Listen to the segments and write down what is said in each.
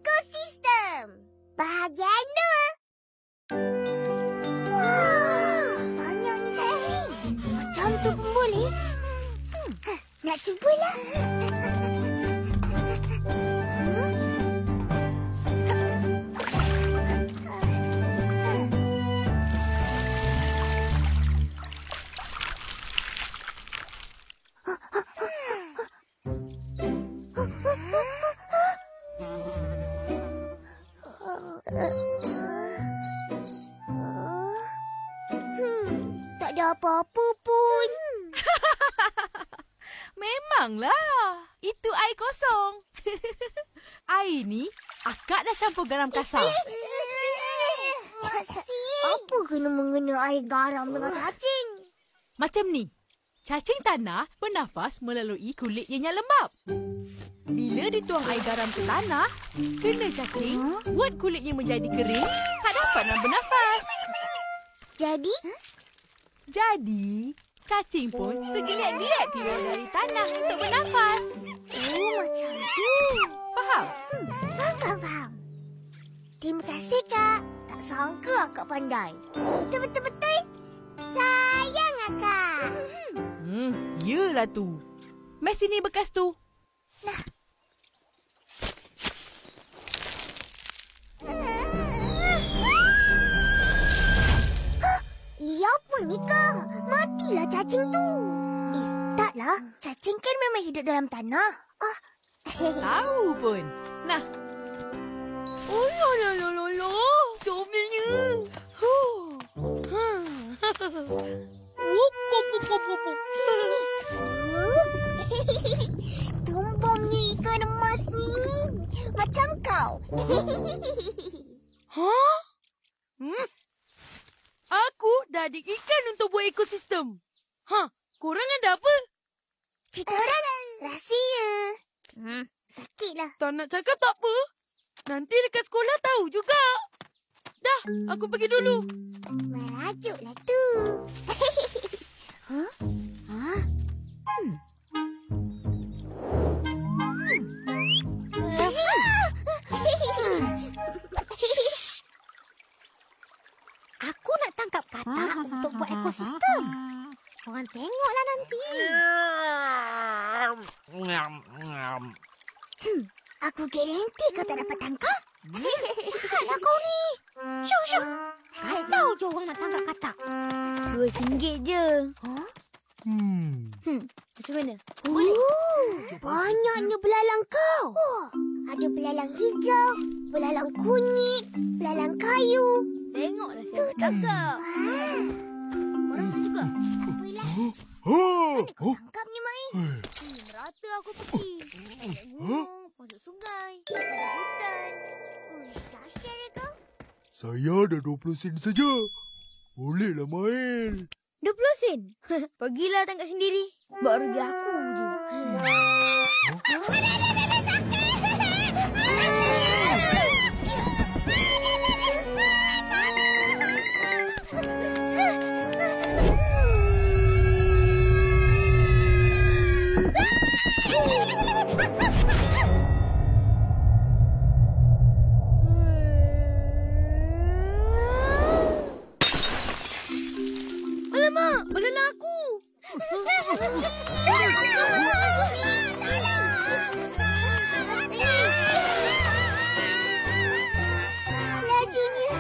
ekosistem. Bahagian 2. Wah, banyaknya cacing. Macam tu pun boleh. Nak cubalah. Tak ada apa-apa pun. Memanglah. Itu air kosong. Air ni akak dah campur garam kasar. Apa kena-mengena air garam dengan cacing? Macam ni. Cacing tanah bernafas melalui kulitnya yang lembap. Bila dituang air garam ke tanah, kena cacing buat kulitnya menjadi kering, tak dapat nak bernafas. Jadi, cacing pun tergeliat-geliat keluar dari tanah untuk bernafas. Oh, macam tu. Faham? Faham. Terima kasih, Kak. Tak sangka Akak pandai. Betul-betul. Sayang, Akak. Yelah tu. Mai sini bekas tu. Nah. Ya apa ni, Kak? Matilah cacing tu. Taklah. Cacing kan memang hidup dalam tanah. Tahu pun. Nah. Oh, la. Comelnya. Sini. Tumbangnya ikan emas ni. Macam kau. Aku dah adik ikan untuk buat ekosistem. Korang ada apa? Kita orang rahsia. Sakitlah. Tak nak cakap tak apa. Nanti dekat sekolah tahu juga. Dah, aku pergi dulu. Merajuklah tu. Aku nak tangkap katak untuk buat ekosistem. Korang tengoklah nanti. Aku garanti kau tak dapat tangkap. Cepatlah kau ni. Syuk. Kacau je orang nak tangkap katak. RM2 je. Macam mana? Boleh? Banyaknya belalang kau. Ada belalang hijau, belalang kunyit, belalang kayu. Tengoklah siapa tangkap. Korang nak juga? Mana kau tangkap ni, Mai? Merata aku pergi. Masuk sungai, masuk hutan. Dahsyat ya kau. Saya ada 20 sen saja. Bolehlah main. 20 sen? Pergilah tangkap sendiri. Buat rugi aku je. Alamak, belalang aku. Lajunya.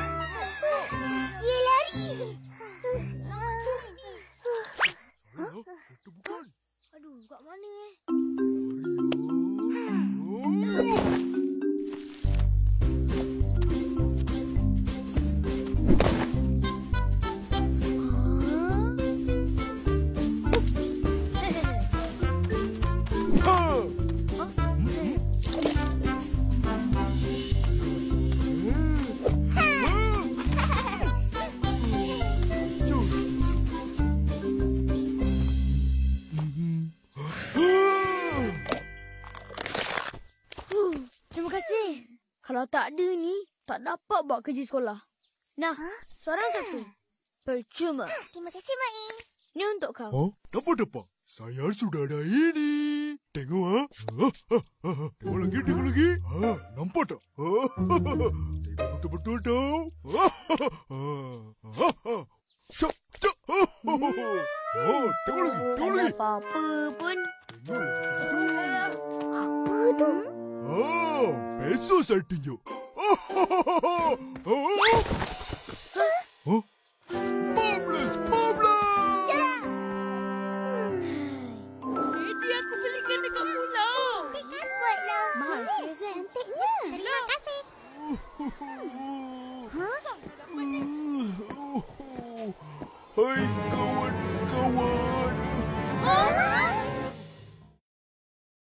Dia lari. Itu bukan. Aduh, kat mana Terima kasih. Kalau tak ada ni, tak dapat buat kerja sekolah. Nah, seorang satu. Percuma. Terima kasih, Mai. Ni untuk kau. Dapat. Saya sudah ada ini. Tengok, Tengok lagi. Nampak Nampak tak? Tengok betul-betul tau. Cak, cak. Tengok lagi, tengok lagi. Apa-apa pun. Apa tu? Pesos artinya. Marvelous, marvelous. Ini aku belikan dekat pulau. Buatlah. Mahal ke, Zen? Cantiknya. Terima kasih. Hai kau